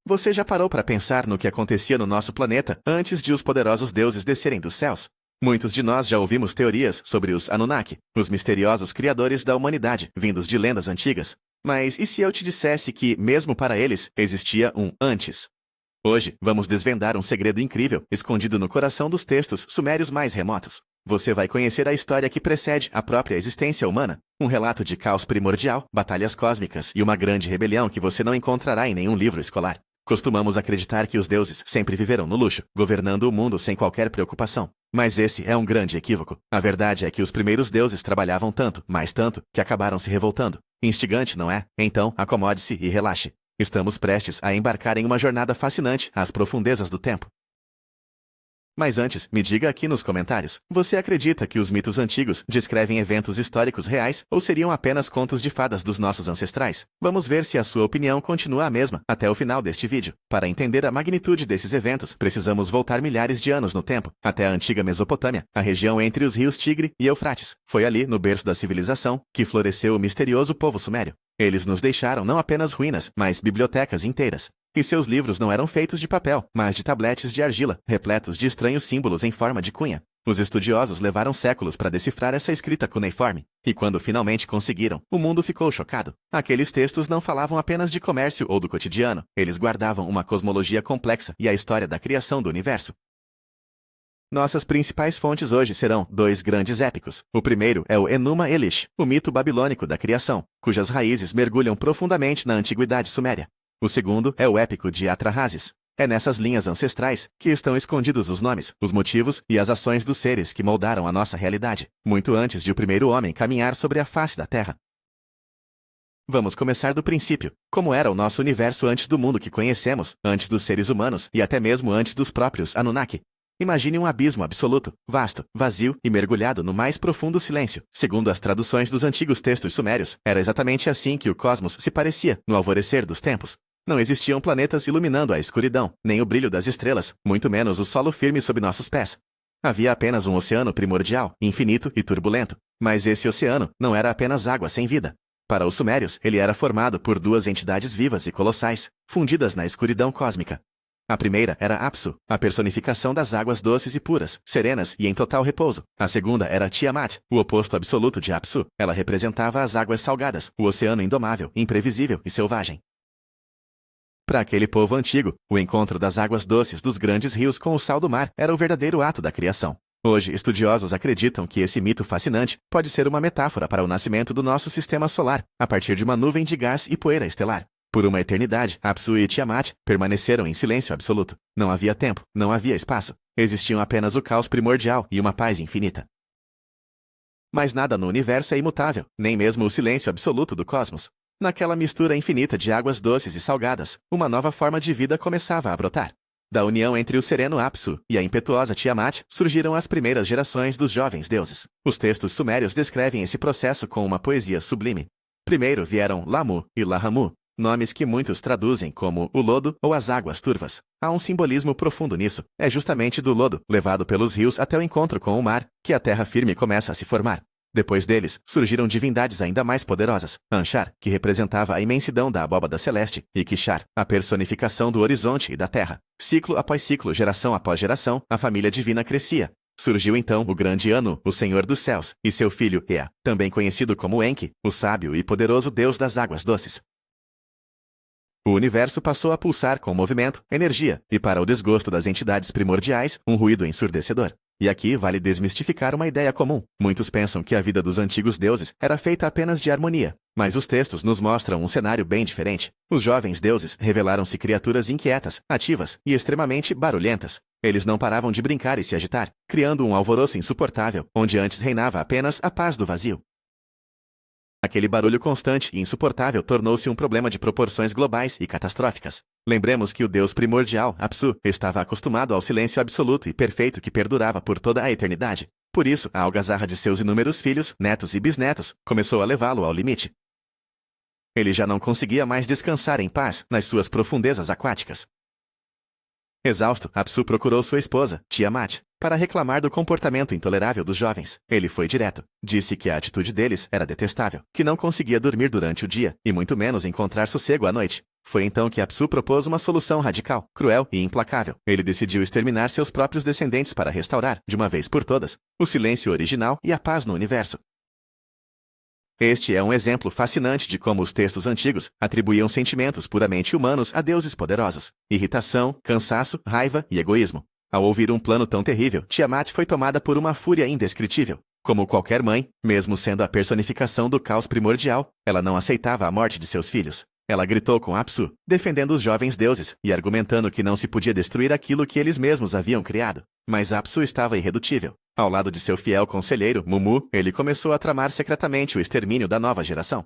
Você já parou para pensar no que acontecia no nosso planeta antes de os poderosos deuses descerem dos céus? Muitos de nós já ouvimos teorias sobre os Anunnaki, os misteriosos criadores da humanidade, vindos de lendas antigas. Mas e se eu te dissesse que, mesmo para eles, existia um antes? Hoje, vamos desvendar um segredo incrível, escondido no coração dos textos sumérios mais remotos. Você vai conhecer a história que precede a própria existência humana, um relato de caos primordial, batalhas cósmicas e uma grande rebelião que você não encontrará em nenhum livro escolar. Costumamos acreditar que os deuses sempre viveram no luxo, governando o mundo sem qualquer preocupação. Mas esse é um grande equívoco. A verdade é que os primeiros deuses trabalhavam tanto, mais tanto, que acabaram se revoltando. Instigante, não é? Então, acomode-se e relaxe. Estamos prestes a embarcar em uma jornada fascinante às profundezas do tempo. Mas antes, me diga aqui nos comentários, você acredita que os mitos antigos descrevem eventos históricos reais ou seriam apenas contos de fadas dos nossos ancestrais? Vamos ver se a sua opinião continua a mesma até o final deste vídeo. Para entender a magnitude desses eventos, precisamos voltar milhares de anos no tempo, até a antiga Mesopotâmia, a região entre os rios Tigre e Eufrates. Foi ali, no berço da civilização, que floresceu o misterioso povo sumério. Eles nos deixaram não apenas ruínas, mas bibliotecas inteiras. E seus livros não eram feitos de papel, mas de tabletes de argila, repletos de estranhos símbolos em forma de cunha. Os estudiosos levaram séculos para decifrar essa escrita cuneiforme. E quando finalmente conseguiram, o mundo ficou chocado. Aqueles textos não falavam apenas de comércio ou do cotidiano. Eles guardavam uma cosmologia complexa e a história da criação do universo. Nossas principais fontes hoje serão dois grandes épicos. O primeiro é o Enuma Elish, o mito babilônico da criação, cujas raízes mergulham profundamente na antiguidade suméria. O segundo é o épico de Atrahasis. É nessas linhas ancestrais que estão escondidos os nomes, os motivos e as ações dos seres que moldaram a nossa realidade, muito antes de o primeiro homem caminhar sobre a face da Terra. Vamos começar do princípio. Como era o nosso universo antes do mundo que conhecemos, antes dos seres humanos e até mesmo antes dos próprios Anunnaki? Imagine um abismo absoluto, vasto, vazio e mergulhado no mais profundo silêncio. Segundo as traduções dos antigos textos sumérios, era exatamente assim que o cosmos se parecia no alvorecer dos tempos. Não existiam planetas iluminando a escuridão, nem o brilho das estrelas, muito menos o solo firme sob nossos pés. Havia apenas um oceano primordial, infinito e turbulento. Mas esse oceano não era apenas água sem vida. Para os sumérios, ele era formado por duas entidades vivas e colossais, fundidas na escuridão cósmica. A primeira era Apsu, a personificação das águas doces e puras, serenas e em total repouso. A segunda era Tiamat, o oposto absoluto de Apsu. Ela representava as águas salgadas, o oceano indomável, imprevisível e selvagem. Para aquele povo antigo, o encontro das águas doces dos grandes rios com o sal do mar era o verdadeiro ato da criação. Hoje, estudiosos acreditam que esse mito fascinante pode ser uma metáfora para o nascimento do nosso sistema solar, a partir de uma nuvem de gás e poeira estelar. Por uma eternidade, Apsu e Tiamat permaneceram em silêncio absoluto. Não havia tempo, não havia espaço. Existiam apenas o caos primordial e uma paz infinita. Mas nada no universo é imutável, nem mesmo o silêncio absoluto do cosmos. Naquela mistura infinita de águas doces e salgadas, uma nova forma de vida começava a brotar. Da união entre o sereno Apsu e a impetuosa Tiamat surgiram as primeiras gerações dos jovens deuses. Os textos sumérios descrevem esse processo com uma poesia sublime. Primeiro vieram Lamu e Lahamu, nomes que muitos traduzem como o lodo ou as águas turvas. Há um simbolismo profundo nisso. É justamente do lodo, levado pelos rios até o encontro com o mar, que a terra firme começa a se formar. Depois deles, surgiram divindades ainda mais poderosas. Anshar, que representava a imensidão da abóbada celeste, e Kishar, a personificação do horizonte e da terra. Ciclo após ciclo, geração após geração, a família divina crescia. Surgiu então o grande Anu, o Senhor dos Céus, e seu filho Ea, também conhecido como Enki, o sábio e poderoso deus das águas doces. O universo passou a pulsar com movimento, energia, e para o desgosto das entidades primordiais, um ruído ensurdecedor. E aqui vale desmistificar uma ideia comum. Muitos pensam que a vida dos antigos deuses era feita apenas de harmonia. Mas os textos nos mostram um cenário bem diferente. Os jovens deuses revelaram-se criaturas inquietas, ativas e extremamente barulhentas. Eles não paravam de brincar e se agitar, criando um alvoroço insuportável, onde antes reinava apenas a paz do vazio. Aquele barulho constante e insuportável tornou-se um problema de proporções globais e catastróficas. Lembremos que o deus primordial, Apsu, estava acostumado ao silêncio absoluto e perfeito que perdurava por toda a eternidade. Por isso, a algazarra de seus inúmeros filhos, netos e bisnetos começou a levá-lo ao limite. Ele já não conseguia mais descansar em paz nas suas profundezas aquáticas. Exausto, Apsu procurou sua esposa, Tiamat, para reclamar do comportamento intolerável dos jovens. Ele foi direto. Disse que a atitude deles era detestável, que não conseguia dormir durante o dia, e muito menos encontrar sossego à noite. Foi então que Apsu propôs uma solução radical, cruel e implacável. Ele decidiu exterminar seus próprios descendentes para restaurar, de uma vez por todas, o silêncio original e a paz no universo. Este é um exemplo fascinante de como os textos antigos atribuíam sentimentos puramente humanos a deuses poderosos: irritação, cansaço, raiva e egoísmo. Ao ouvir um plano tão terrível, Tiamat foi tomada por uma fúria indescritível. Como qualquer mãe, mesmo sendo a personificação do caos primordial, ela não aceitava a morte de seus filhos. Ela gritou com Apsu, defendendo os jovens deuses e argumentando que não se podia destruir aquilo que eles mesmos haviam criado. Mas Apsu estava irredutível. Ao lado de seu fiel conselheiro, Mumu, ele começou a tramar secretamente o extermínio da nova geração.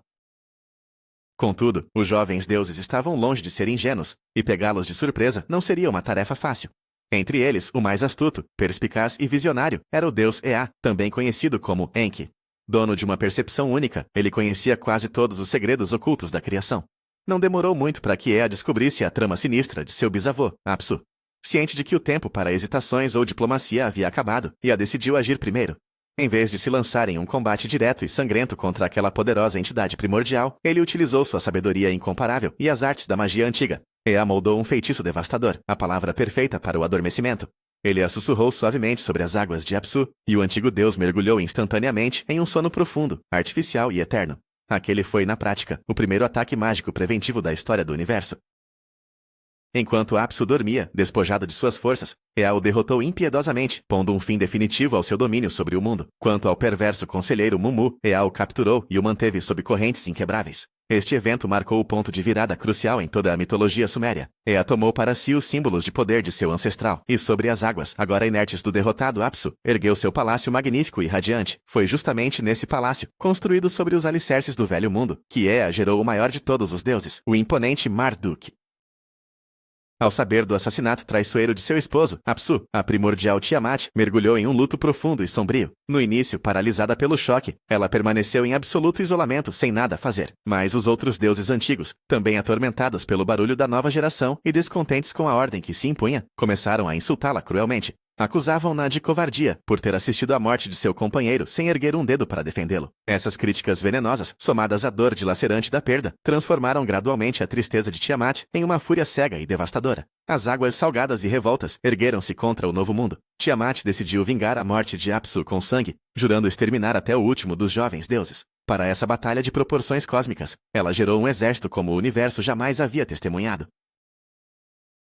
Contudo, os jovens deuses estavam longe de ser ingênuos, e pegá-los de surpresa não seria uma tarefa fácil. Entre eles, o mais astuto, perspicaz e visionário era o deus Ea, também conhecido como Enki. Dono de uma percepção única, ele conhecia quase todos os segredos ocultos da criação. Não demorou muito para que Ea descobrisse a trama sinistra de seu bisavô, Apsu. Ciente de que o tempo para hesitações ou diplomacia havia acabado, Ea decidiu agir primeiro. Em vez de se lançar em um combate direto e sangrento contra aquela poderosa entidade primordial, ele utilizou sua sabedoria incomparável e as artes da magia antiga. Ea moldou um feitiço devastador, a palavra perfeita para o adormecimento. Ele a sussurrou suavemente sobre as águas de Apsu, e o antigo deus mergulhou instantaneamente em um sono profundo, artificial e eterno. Aquele foi, na prática, o primeiro ataque mágico preventivo da história do universo. Enquanto Apsu dormia, despojado de suas forças, Ea o derrotou impiedosamente, pondo um fim definitivo ao seu domínio sobre o mundo. Quanto ao perverso conselheiro Mumu, Ea o capturou e o manteve sob correntes inquebráveis. Este evento marcou o ponto de virada crucial em toda a mitologia suméria. Ea tomou para si os símbolos de poder de seu ancestral, e sobre as águas, agora inertes do derrotado Apsu, ergueu seu palácio magnífico e radiante. Foi justamente nesse palácio, construído sobre os alicerces do velho mundo, que Ea gerou o maior de todos os deuses, o imponente Marduk. Ao saber do assassinato traiçoeiro de seu esposo, Apsu, a primordial Tiamat, mergulhou em um luto profundo e sombrio. No início, paralisada pelo choque, ela permaneceu em absoluto isolamento, sem nada a fazer. Mas os outros deuses antigos, também atormentados pelo barulho da nova geração e descontentes com a ordem que se impunha, começaram a insultá-la cruelmente. Acusavam-na de covardia por ter assistido à morte de seu companheiro sem erguer um dedo para defendê-lo. Essas críticas venenosas, somadas à dor dilacerante da perda, transformaram gradualmente a tristeza de Tiamat em uma fúria cega e devastadora. As águas salgadas e revoltas ergueram-se contra o novo mundo. Tiamat decidiu vingar a morte de Apsu com sangue, jurando exterminar até o último dos jovens deuses. Para essa batalha de proporções cósmicas, ela gerou um exército como o universo jamais havia testemunhado.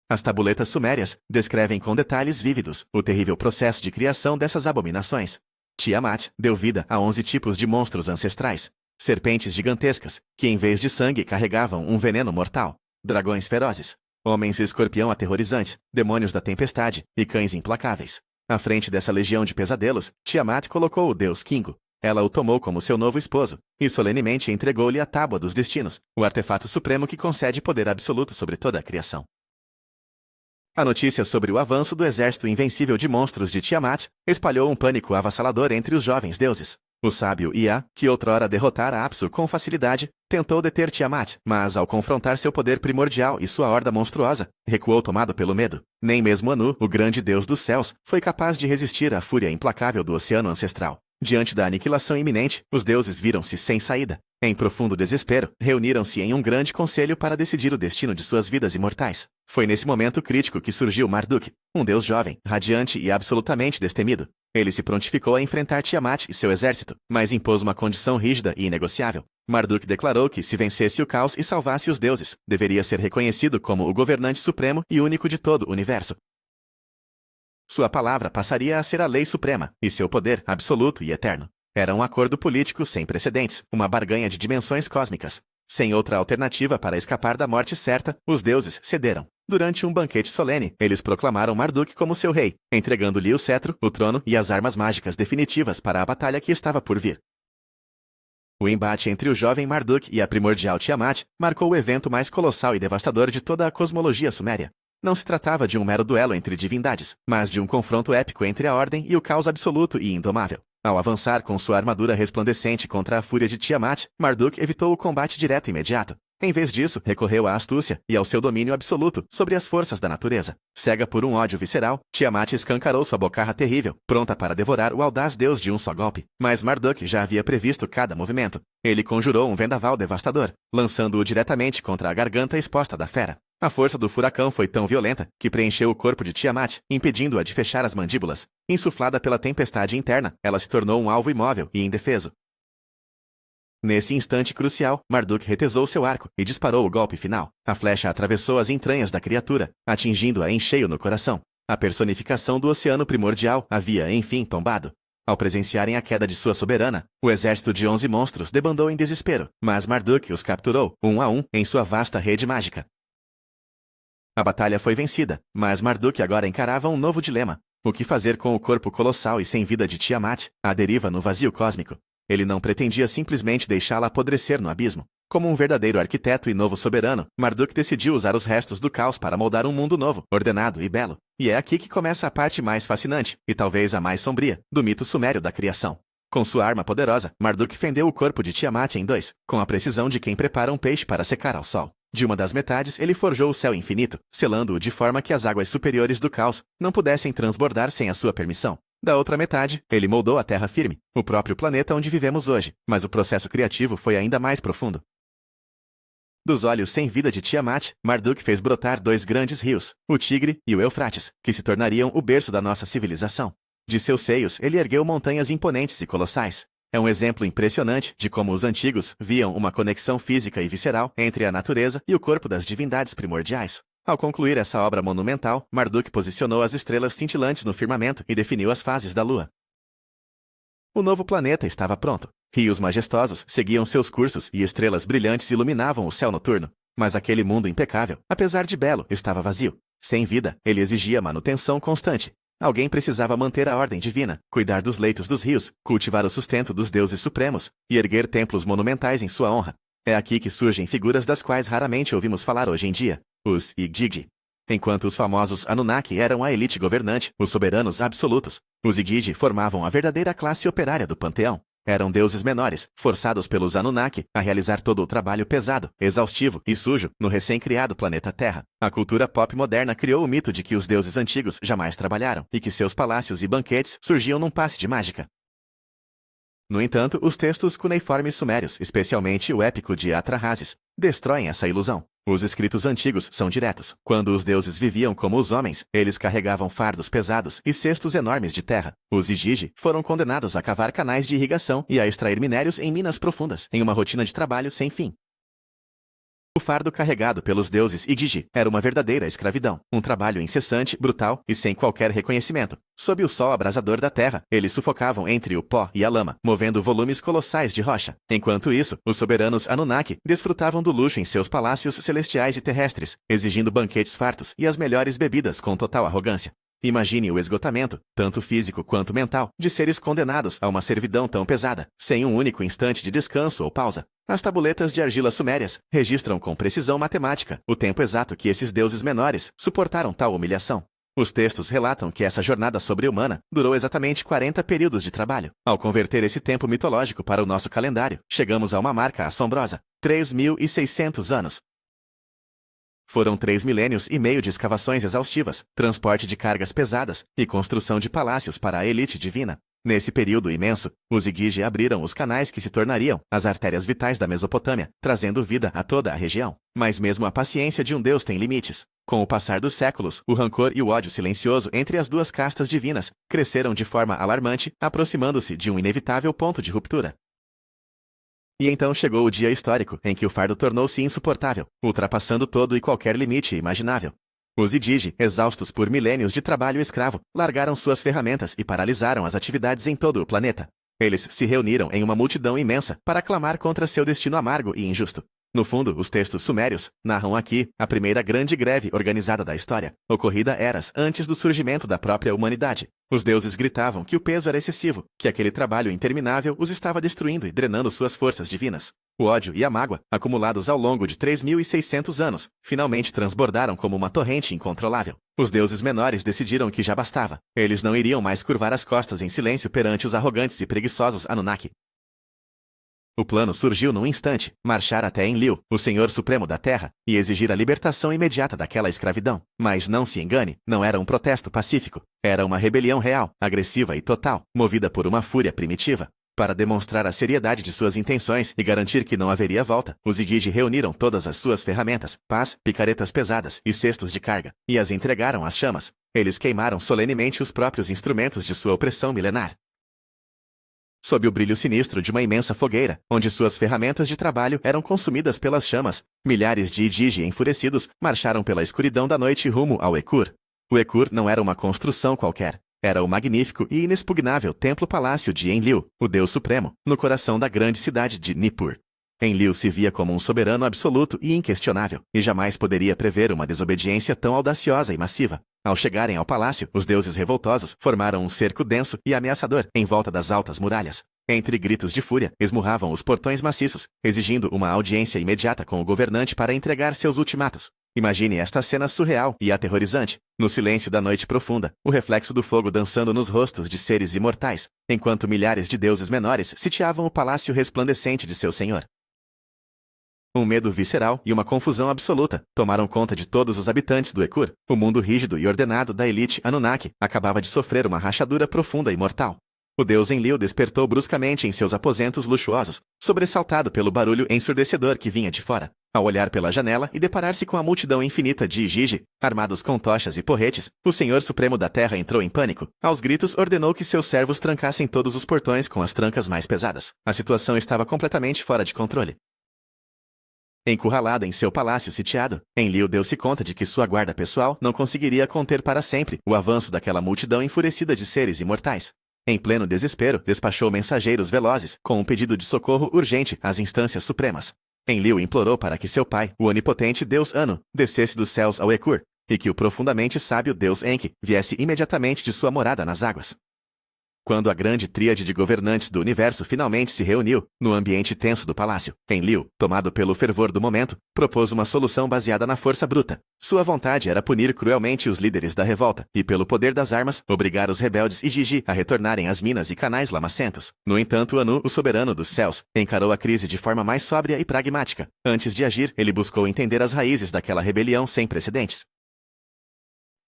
As tabuletas sumérias descrevem com detalhes vívidos o terrível processo de criação dessas abominações. Tiamat deu vida a 11 tipos de monstros ancestrais. Serpentes gigantescas, que em vez de sangue carregavam um veneno mortal. Dragões ferozes. Homens escorpião aterrorizantes, demônios da tempestade e cães implacáveis. À frente dessa legião de pesadelos, Tiamat colocou o deus Kingo. Ela o tomou como seu novo esposo, e solenemente entregou-lhe a Tábua dos Destinos, o artefato supremo que concede poder absoluto sobre toda a criação. A notícia sobre o avanço do exército invencível de monstros de Tiamat espalhou um pânico avassalador entre os jovens deuses. O sábio Ea, que outrora derrotara Apsu com facilidade, tentou deter Tiamat, mas ao confrontar seu poder primordial e sua horda monstruosa, recuou tomado pelo medo. Nem mesmo Anu, o grande deus dos céus, foi capaz de resistir à fúria implacável do oceano ancestral. Diante da aniquilação iminente, os deuses viram-se sem saída. Em profundo desespero, reuniram-se em um grande conselho para decidir o destino de suas vidas imortais. Foi nesse momento crítico que surgiu Marduk, um deus jovem, radiante e absolutamente destemido. Ele se prontificou a enfrentar Tiamat e seu exército, mas impôs uma condição rígida e inegociável. Marduk declarou que, se vencesse o caos e salvasse os deuses, deveria ser reconhecido como o governante supremo e único de todo o universo. Sua palavra passaria a ser a lei suprema, e seu poder absoluto e eterno. Era um acordo político sem precedentes, uma barganha de dimensões cósmicas. Sem outra alternativa para escapar da morte certa, os deuses cederam. Durante um banquete solene, eles proclamaram Marduk como seu rei, entregando-lhe o cetro, o trono e as armas mágicas definitivas para a batalha que estava por vir. O embate entre o jovem Marduk e a primordial Tiamat marcou o evento mais colossal e devastador de toda a cosmologia suméria. Não se tratava de um mero duelo entre divindades, mas de um confronto épico entre a ordem e o caos absoluto e indomável. Ao avançar com sua armadura resplandecente contra a fúria de Tiamat, Marduk evitou o combate direto e imediato. Em vez disso, recorreu à astúcia e ao seu domínio absoluto sobre as forças da natureza. Cega por um ódio visceral, Tiamat escancarou sua bocarra terrível, pronta para devorar o audaz deus de um só golpe. Mas Marduk já havia previsto cada movimento. Ele conjurou um vendaval devastador, lançando-o diretamente contra a garganta exposta da fera. A força do furacão foi tão violenta que preencheu o corpo de Tiamat, impedindo-a de fechar as mandíbulas. Insuflada pela tempestade interna, ela se tornou um alvo imóvel e indefeso. Nesse instante crucial, Marduk retesou seu arco e disparou o golpe final. A flecha atravessou as entranhas da criatura, atingindo-a em cheio no coração. A personificação do oceano primordial havia, enfim, tombado. Ao presenciarem a queda de sua soberana, o exército de 11 monstros debandou em desespero, mas Marduk os capturou, um a um, em sua vasta rede mágica. A batalha foi vencida, mas Marduk agora encarava um novo dilema. O que fazer com o corpo colossal e sem vida de Tiamat, à deriva no vazio cósmico? Ele não pretendia simplesmente deixá-la apodrecer no abismo. Como um verdadeiro arquiteto e novo soberano, Marduk decidiu usar os restos do caos para moldar um mundo novo, ordenado e belo. E é aqui que começa a parte mais fascinante, e talvez a mais sombria, do mito sumério da criação. Com sua arma poderosa, Marduk fendeu o corpo de Tiamat em dois, com a precisão de quem prepara um peixe para secar ao sol. De uma das metades, ele forjou o céu infinito, selando-o de forma que as águas superiores do caos não pudessem transbordar sem a sua permissão. Da outra metade, ele moldou a terra firme, o próprio planeta onde vivemos hoje, mas o processo criativo foi ainda mais profundo. Dos olhos sem vida de Tiamat, Marduk fez brotar dois grandes rios, o Tigre e o Eufrates, que se tornariam o berço da nossa civilização. De seus seios, ele ergueu montanhas imponentes e colossais. É um exemplo impressionante de como os antigos viam uma conexão física e visceral entre a natureza e o corpo das divindades primordiais. Ao concluir essa obra monumental, Marduk posicionou as estrelas cintilantes no firmamento e definiu as fases da lua. O novo planeta estava pronto. Rios majestosos seguiam seus cursos e estrelas brilhantes iluminavam o céu noturno. Mas aquele mundo impecável, apesar de belo, estava vazio. Sem vida, ele exigia manutenção constante. Alguém precisava manter a ordem divina, cuidar dos leitos dos rios, cultivar o sustento dos deuses supremos e erguer templos monumentais em sua honra. É aqui que surgem figuras das quais raramente ouvimos falar hoje em dia. Os Igigi. Enquanto os famosos Anunnaki eram a elite governante, os soberanos absolutos, os Igigi formavam a verdadeira classe operária do panteão. Eram deuses menores, forçados pelos Anunnaki a realizar todo o trabalho pesado, exaustivo e sujo no recém-criado planeta Terra. A cultura pop moderna criou o mito de que os deuses antigos jamais trabalharam e que seus palácios e banquetes surgiam num passe de mágica. No entanto, os textos cuneiformes sumérios, especialmente o épico de Atrahasis, destroem essa ilusão. Os escritos antigos são diretos. Quando os deuses viviam como os homens, eles carregavam fardos pesados e cestos enormes de terra. Os Igigi foram condenados a cavar canais de irrigação e a extrair minérios em minas profundas, em uma rotina de trabalho sem fim. O fardo carregado pelos deuses Igigi era uma verdadeira escravidão, um trabalho incessante, brutal e sem qualquer reconhecimento. Sob o sol abrasador da terra, eles sufocavam entre o pó e a lama, movendo volumes colossais de rocha. Enquanto isso, os soberanos Anunnaki desfrutavam do luxo em seus palácios celestiais e terrestres, exigindo banquetes fartos e as melhores bebidas com total arrogância. Imagine o esgotamento, tanto físico quanto mental, de seres condenados a uma servidão tão pesada, sem um único instante de descanso ou pausa. As tabuletas de argila sumérias registram com precisão matemática o tempo exato que esses deuses menores suportaram tal humilhação. Os textos relatam que essa jornada sobre-humana durou exatamente 40 períodos de trabalho. Ao converter esse tempo mitológico para o nosso calendário, chegamos a uma marca assombrosa: 3.600 anos. Foram 3 milênios e meio de escavações exaustivas, transporte de cargas pesadas e construção de palácios para a elite divina. Nesse período imenso, os Igigi abriram os canais que se tornariam as artérias vitais da Mesopotâmia, trazendo vida a toda a região. Mas mesmo a paciência de um deus tem limites. Com o passar dos séculos, o rancor e o ódio silencioso entre as duas castas divinas cresceram de forma alarmante, aproximando-se de um inevitável ponto de ruptura. E então chegou o dia histórico em que o fardo tornou-se insuportável, ultrapassando todo e qualquer limite imaginável. Os Igigi, exaustos por milênios de trabalho escravo, largaram suas ferramentas e paralisaram as atividades em todo o planeta. Eles se reuniram em uma multidão imensa para clamar contra seu destino amargo e injusto. No fundo, os textos sumérios narram aqui a primeira grande greve organizada da história, ocorrida eras antes do surgimento da própria humanidade. Os deuses gritavam que o peso era excessivo, que aquele trabalho interminável os estava destruindo e drenando suas forças divinas. O ódio e a mágoa, acumulados ao longo de 3.600 anos, finalmente transbordaram como uma torrente incontrolável. Os deuses menores decidiram que já bastava. Eles não iriam mais curvar as costas em silêncio perante os arrogantes e preguiçosos Anunnaki. O plano surgiu num instante: marchar até Enlil, o Senhor Supremo da Terra, e exigir a libertação imediata daquela escravidão. Mas não se engane, não era um protesto pacífico. Era uma rebelião real, agressiva e total, movida por uma fúria primitiva. Para demonstrar a seriedade de suas intenções e garantir que não haveria volta, os Igigi reuniram todas as suas ferramentas, pás, picaretas pesadas e cestos de carga, e as entregaram às chamas. Eles queimaram solenemente os próprios instrumentos de sua opressão milenar. Sob o brilho sinistro de uma imensa fogueira, onde suas ferramentas de trabalho eram consumidas pelas chamas, milhares de Igigi enfurecidos marcharam pela escuridão da noite rumo ao Ekur. O Ekur não era uma construção qualquer. Era o magnífico e inexpugnável templo-palácio de Enlil, o Deus Supremo, no coração da grande cidade de Nippur. Enlil se via como um soberano absoluto e inquestionável, e jamais poderia prever uma desobediência tão audaciosa e massiva. Ao chegarem ao palácio, os deuses revoltosos formaram um cerco denso e ameaçador em volta das altas muralhas. Entre gritos de fúria, esmurravam os portões maciços, exigindo uma audiência imediata com o governante para entregar seus ultimatos. Imagine esta cena surreal e aterrorizante, no silêncio da noite profunda, o reflexo do fogo dançando nos rostos de seres imortais, enquanto milhares de deuses menores sitiavam o palácio resplandecente de seu senhor. Um medo visceral e uma confusão absoluta tomaram conta de todos os habitantes do Ekur. O mundo rígido e ordenado da elite Anunnaki acabava de sofrer uma rachadura profunda e mortal. O deus Enlil despertou bruscamente em seus aposentos luxuosos, sobressaltado pelo barulho ensurdecedor que vinha de fora. Ao olhar pela janela e deparar-se com a multidão infinita de Igigi, armados com tochas e porretes, o Senhor Supremo da Terra entrou em pânico. Aos gritos, ordenou que seus servos trancassem todos os portões com as trancas mais pesadas. A situação estava completamente fora de controle. Encurralada em seu palácio sitiado, Enlil deu-se conta de que sua guarda pessoal não conseguiria conter para sempre o avanço daquela multidão enfurecida de seres imortais. Em pleno desespero, despachou mensageiros velozes com um pedido de socorro urgente às instâncias supremas. Enlil implorou para que seu pai, o onipotente deus Anu, descesse dos céus ao Ekur, e que o profundamente sábio deus Enki viesse imediatamente de sua morada nas águas. Quando a grande tríade de governantes do universo finalmente se reuniu, no ambiente tenso do palácio, Enlil, tomado pelo fervor do momento, propôs uma solução baseada na força bruta. Sua vontade era punir cruelmente os líderes da revolta e, pelo poder das armas, obrigar os rebeldes Igigi a retornarem às minas e canais lamacentos. No entanto, Anu, o soberano dos céus, encarou a crise de forma mais sóbria e pragmática. Antes de agir, ele buscou entender as raízes daquela rebelião sem precedentes.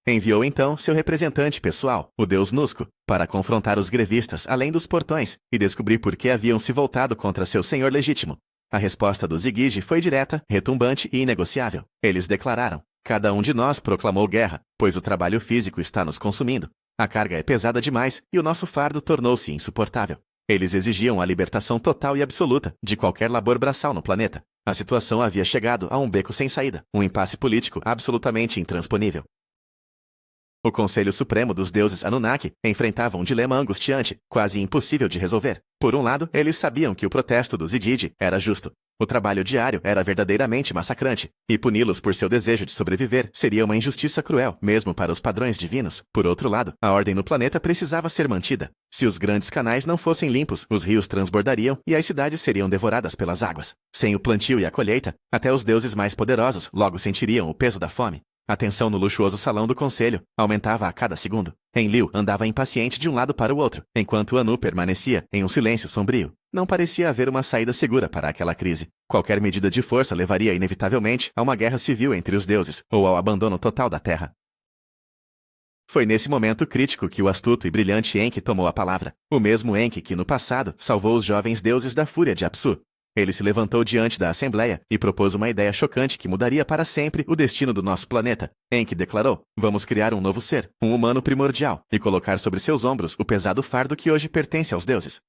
Enviou então seu representante pessoal, o deus Nusco, para confrontar os grevistas além dos portões e descobrir por que haviam se voltado contra seu senhor legítimo. A resposta dos Igigi foi direta, retumbante e inegociável. Eles declararam: cada um de nós proclamou guerra, pois o trabalho físico está nos consumindo. A carga é pesada demais e o nosso fardo tornou-se insuportável. Eles exigiam a libertação total e absoluta de qualquer labor braçal no planeta. A situação havia chegado a um beco sem saída, um impasse político absolutamente intransponível. O Conselho Supremo dos Deuses Anunnaki enfrentava um dilema angustiante, quase impossível de resolver. Por um lado, eles sabiam que o protesto dos Igigi era justo. O trabalho diário era verdadeiramente massacrante, e puni-los por seu desejo de sobreviver seria uma injustiça cruel, mesmo para os padrões divinos. Por outro lado, a ordem no planeta precisava ser mantida. Se os grandes canais não fossem limpos, os rios transbordariam e as cidades seriam devoradas pelas águas. Sem o plantio e a colheita, até os deuses mais poderosos logo sentiriam o peso da fome. A tensão no luxuoso salão do conselho aumentava a cada segundo. Enlil andava impaciente de um lado para o outro, enquanto Anu permanecia em um silêncio sombrio. Não parecia haver uma saída segura para aquela crise. Qualquer medida de força levaria inevitavelmente a uma guerra civil entre os deuses, ou ao abandono total da Terra. Foi nesse momento crítico que o astuto e brilhante Enki tomou a palavra. O mesmo Enki que no passado salvou os jovens deuses da fúria de Apsu. Ele se levantou diante da Assembleia e propôs uma ideia chocante que mudaria para sempre o destino do nosso planeta. Enki declarou: vamos criar um novo ser, um humano primordial, e colocar sobre seus ombros o pesado fardo que hoje pertence aos deuses.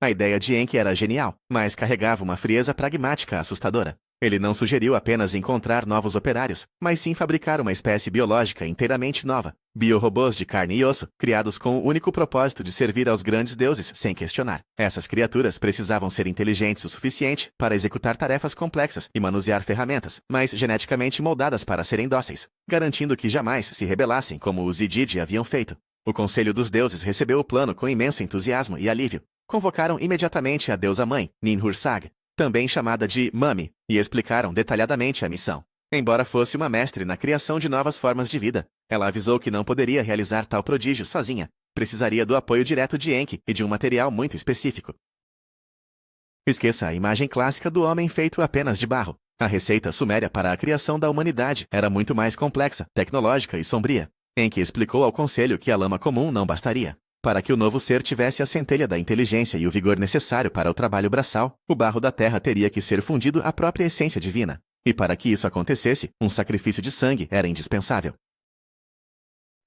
A ideia de Enki era genial, mas carregava uma frieza pragmática assustadora. Ele não sugeriu apenas encontrar novos operários, mas sim fabricar uma espécie biológica inteiramente nova, biorobôs de carne e osso, criados com o único propósito de servir aos grandes deuses sem questionar. Essas criaturas precisavam ser inteligentes o suficiente para executar tarefas complexas e manusear ferramentas, mas geneticamente moldadas para serem dóceis, garantindo que jamais se rebelassem como os Igigi haviam feito. O Conselho dos Deuses recebeu o plano com imenso entusiasmo e alívio. Convocaram imediatamente a deusa-mãe, Ninhursag, também chamada de Mami, e explicaram detalhadamente a missão. Embora fosse uma mestre na criação de novas formas de vida, ela avisou que não poderia realizar tal prodígio sozinha. Precisaria do apoio direto de Enki e de um material muito específico. Esqueça a imagem clássica do homem feito apenas de barro. A receita suméria para a criação da humanidade era muito mais complexa, tecnológica e sombria. Enki explicou ao conselho que a lama comum não bastaria. Para que o novo ser tivesse a centelha da inteligência e o vigor necessário para o trabalho braçal, o barro da terra teria que ser fundido à própria essência divina. E para que isso acontecesse, um sacrifício de sangue era indispensável.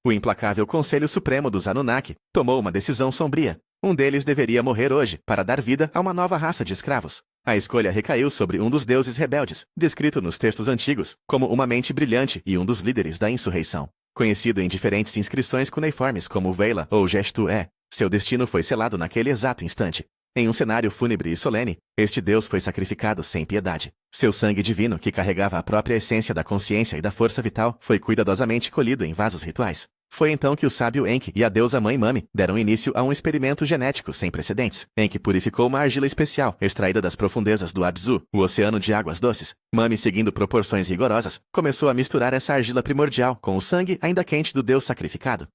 O implacável Conselho Supremo dos Anunnaki tomou uma decisão sombria. Um deles deveria morrer hoje para dar vida a uma nova raça de escravos. A escolha recaiu sobre um dos deuses rebeldes, descrito nos textos antigos como uma mente brilhante e um dos líderes da insurreição. Conhecido em diferentes inscrições cuneiformes como Veila ou Gestu-é, seu destino foi selado naquele exato instante. Em um cenário fúnebre e solene, este deus foi sacrificado sem piedade. Seu sangue divino, que carregava a própria essência da consciência e da força vital, foi cuidadosamente colhido em vasos rituais. Foi então que o sábio Enki e a deusa mãe Mami deram início a um experimento genético sem precedentes. Enki purificou uma argila especial, extraída das profundezas do Abzu, o oceano de águas doces. Mami, seguindo proporções rigorosas, começou a misturar essa argila primordial com o sangue ainda quente do deus sacrificado.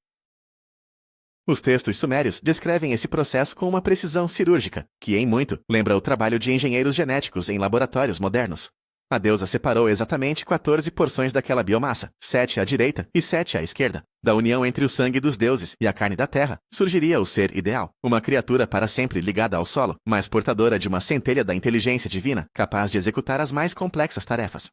Os textos sumérios descrevem esse processo com uma precisão cirúrgica, que em muito lembra o trabalho de engenheiros genéticos em laboratórios modernos. A deusa separou exatamente 14 porções daquela biomassa, 7 à direita e 7 à esquerda. Da união entre o sangue dos deuses e a carne da terra, surgiria o ser ideal, uma criatura para sempre ligada ao solo, mas portadora de uma centelha da inteligência divina, capaz de executar as mais complexas tarefas.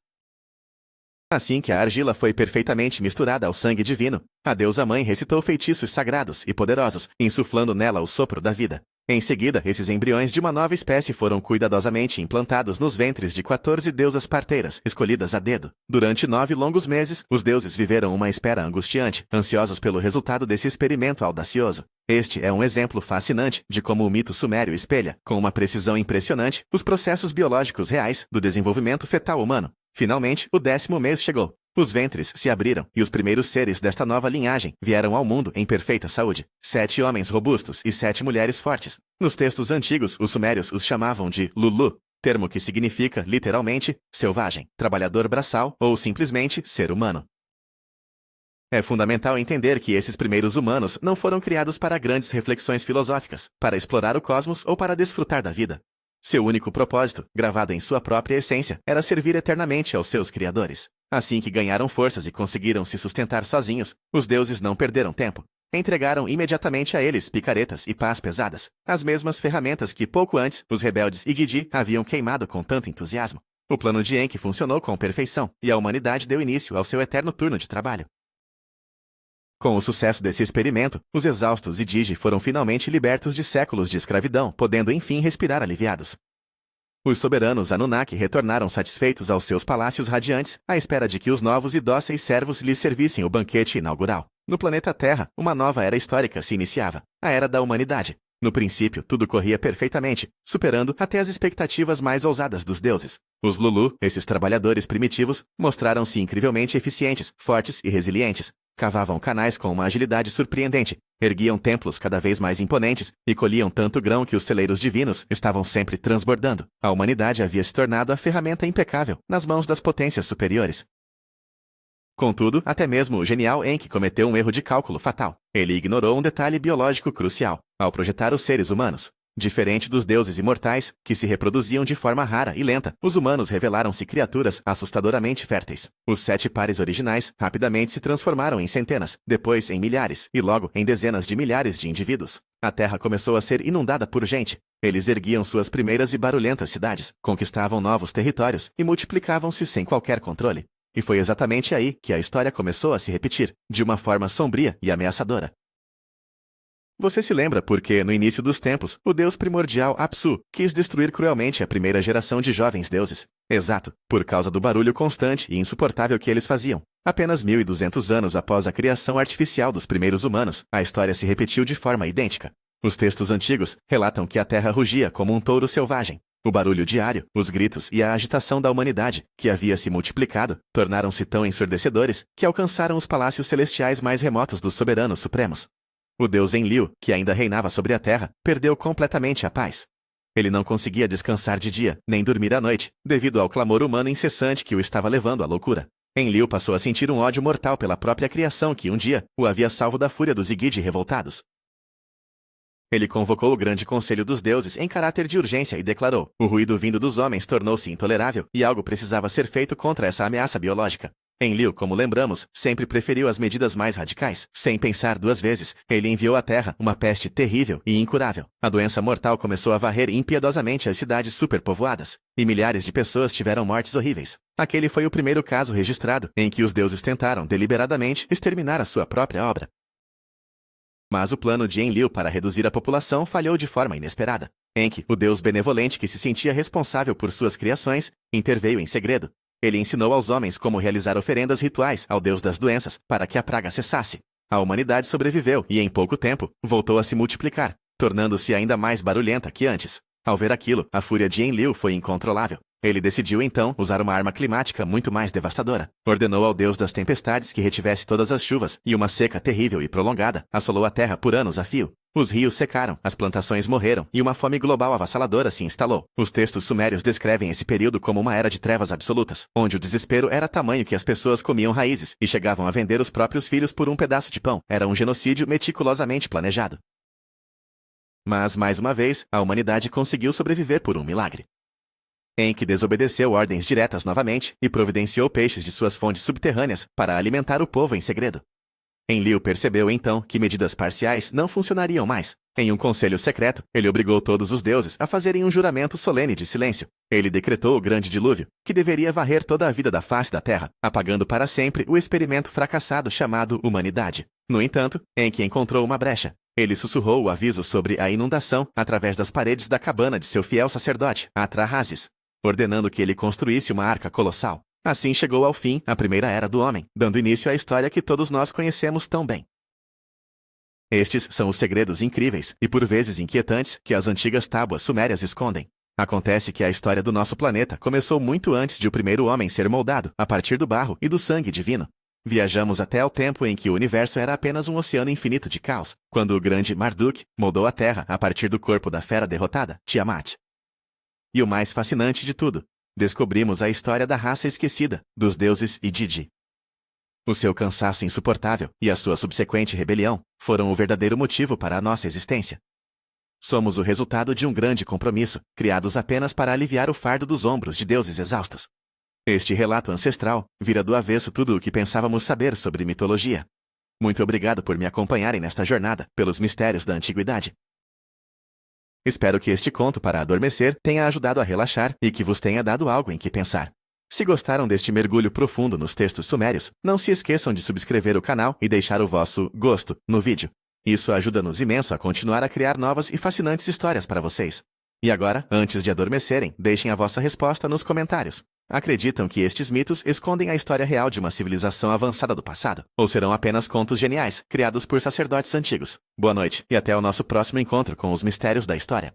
Assim que a argila foi perfeitamente misturada ao sangue divino, a deusa-mãe recitou feitiços sagrados e poderosos, insuflando nela o sopro da vida. Em seguida, esses embriões de uma nova espécie foram cuidadosamente implantados nos ventres de 14 deusas parteiras, escolhidas a dedo. Durante 9 longos meses, os deuses viveram uma espera angustiante, ansiosos pelo resultado desse experimento audacioso. Este é um exemplo fascinante de como o mito sumério espelha, com uma precisão impressionante, os processos biológicos reais do desenvolvimento fetal humano. Finalmente, o 10º mês chegou. Os ventres se abriram, e os primeiros seres desta nova linhagem vieram ao mundo em perfeita saúde. 7 homens robustos e 7 mulheres fortes. Nos textos antigos, os sumérios os chamavam de Lulu, termo que significa, literalmente, selvagem, trabalhador braçal ou simplesmente ser humano. É fundamental entender que esses primeiros humanos não foram criados para grandes reflexões filosóficas, para explorar o cosmos ou para desfrutar da vida. Seu único propósito, gravado em sua própria essência, era servir eternamente aos seus criadores. Assim que ganharam forças e conseguiram se sustentar sozinhos, os deuses não perderam tempo. Entregaram imediatamente a eles picaretas e pás pesadas, as mesmas ferramentas que pouco antes os rebeldes Igidi haviam queimado com tanto entusiasmo. O plano de Enki funcionou com perfeição, e a humanidade deu início ao seu eterno turno de trabalho. Com o sucesso desse experimento, os exaustos Igidi foram finalmente libertos de séculos de escravidão, podendo enfim respirar aliviados. Os soberanos Anunnaki retornaram satisfeitos aos seus palácios radiantes, à espera de que os novos e dóceis servos lhes servissem o banquete inaugural. No planeta Terra, uma nova era histórica se iniciava, a Era da Humanidade. No princípio, tudo corria perfeitamente, superando até as expectativas mais ousadas dos deuses. Os Lulu, esses trabalhadores primitivos, mostraram-se incrivelmente eficientes, fortes e resilientes. Cavavam canais com uma agilidade surpreendente, erguiam templos cada vez mais imponentes e colhiam tanto grão que os celeiros divinos estavam sempre transbordando. A humanidade havia se tornado a ferramenta impecável nas mãos das potências superiores. Contudo, até mesmo o genial Enki cometeu um erro de cálculo fatal. Ele ignorou um detalhe biológico crucial ao projetar os seres humanos. Diferente dos deuses imortais, que se reproduziam de forma rara e lenta, os humanos revelaram-se criaturas assustadoramente férteis. Os 7 pares originais rapidamente se transformaram em centenas, depois em milhares, e logo em dezenas de milhares de indivíduos. A terra começou a ser inundada por gente. Eles erguiam suas primeiras e barulhentas cidades, conquistavam novos territórios e multiplicavam-se sem qualquer controle. E foi exatamente aí que a história começou a se repetir, de uma forma sombria e ameaçadora. Você se lembra porque, no início dos tempos, o deus primordial Apsu quis destruir cruelmente a primeira geração de jovens deuses. Exato, por causa do barulho constante e insuportável que eles faziam. Apenas 1.200 anos após a criação artificial dos primeiros humanos, a história se repetiu de forma idêntica. Os textos antigos relatam que a terra rugia como um touro selvagem. O barulho diário, os gritos e a agitação da humanidade, que havia se multiplicado, tornaram-se tão ensurdecedores que alcançaram os palácios celestiais mais remotos dos soberanos supremos. O deus Enlil, que ainda reinava sobre a terra, perdeu completamente a paz. Ele não conseguia descansar de dia, nem dormir à noite, devido ao clamor humano incessante que o estava levando à loucura. Enlil passou a sentir um ódio mortal pela própria criação que um dia o havia salvo da fúria dos Igidi revoltados. Ele convocou o grande conselho dos deuses em caráter de urgência e declarou: o ruído vindo dos homens tornou-se intolerável e algo precisava ser feito contra essa ameaça biológica. Enlil, como lembramos, sempre preferiu as medidas mais radicais. Sem pensar duas vezes, ele enviou à Terra uma peste terrível e incurável. A doença mortal começou a varrer impiedosamente as cidades superpovoadas, e milhares de pessoas tiveram mortes horríveis. Aquele foi o primeiro caso registrado em que os deuses tentaram deliberadamente exterminar a sua própria obra. Mas o plano de Enlil para reduzir a população falhou de forma inesperada. Enki, o deus benevolente que se sentia responsável por suas criações, interveio em segredo. Ele ensinou aos homens como realizar oferendas rituais ao deus das doenças para que a praga cessasse. A humanidade sobreviveu e, em pouco tempo, voltou a se multiplicar, tornando-se ainda mais barulhenta que antes. Ao ver aquilo, a fúria de Enlil foi incontrolável. Ele decidiu então usar uma arma climática muito mais devastadora. Ordenou ao deus das tempestades que retivesse todas as chuvas, e uma seca terrível e prolongada assolou a terra por anos a fio. Os rios secaram, as plantações morreram e uma fome global avassaladora se instalou. Os textos sumérios descrevem esse período como uma era de trevas absolutas, onde o desespero era tamanho que as pessoas comiam raízes e chegavam a vender os próprios filhos por um pedaço de pão. Era um genocídio meticulosamente planejado. Mas, mais uma vez, a humanidade conseguiu sobreviver por um milagre. Enki desobedeceu ordens diretas novamente e providenciou peixes de suas fontes subterrâneas para alimentar o povo em segredo. Enlil percebeu então que medidas parciais não funcionariam mais. Em um conselho secreto, ele obrigou todos os deuses a fazerem um juramento solene de silêncio. Ele decretou o grande dilúvio, que deveria varrer toda a vida da face da Terra, apagando para sempre o experimento fracassado chamado humanidade. No entanto, Enki encontrou uma brecha. Ele sussurrou o aviso sobre a inundação através das paredes da cabana de seu fiel sacerdote, Atrahasis, ordenando que ele construísse uma arca colossal. Assim chegou ao fim a primeira era do homem, dando início à história que todos nós conhecemos tão bem. Estes são os segredos incríveis e por vezes inquietantes que as antigas tábuas sumérias escondem. Acontece que a história do nosso planeta começou muito antes de o primeiro homem ser moldado a partir do barro e do sangue divino. Viajamos até ao tempo em que o universo era apenas um oceano infinito de caos, quando o grande Marduk moldou a Terra a partir do corpo da fera derrotada, Tiamat. E o mais fascinante de tudo, descobrimos a história da raça esquecida, dos deuses Idiji. O seu cansaço insuportável e a sua subsequente rebelião foram o verdadeiro motivo para a nossa existência. Somos o resultado de um grande compromisso, criados apenas para aliviar o fardo dos ombros de deuses exaustos. Este relato ancestral vira do avesso tudo o que pensávamos saber sobre mitologia. Muito obrigado por me acompanharem nesta jornada pelos mistérios da antiguidade. Espero que este conto para adormecer tenha ajudado a relaxar e que vos tenha dado algo em que pensar. Se gostaram deste mergulho profundo nos textos sumérios, não se esqueçam de subscrever o canal e deixar o vosso gosto no vídeo. Isso ajuda-nos imenso a continuar a criar novas e fascinantes histórias para vocês. E agora, antes de adormecerem, deixem a vossa resposta nos comentários. Acreditam que estes mitos escondem a história real de uma civilização avançada do passado? Ou serão apenas contos geniais, criados por sacerdotes antigos? Boa noite e até o nosso próximo encontro com os mistérios da história.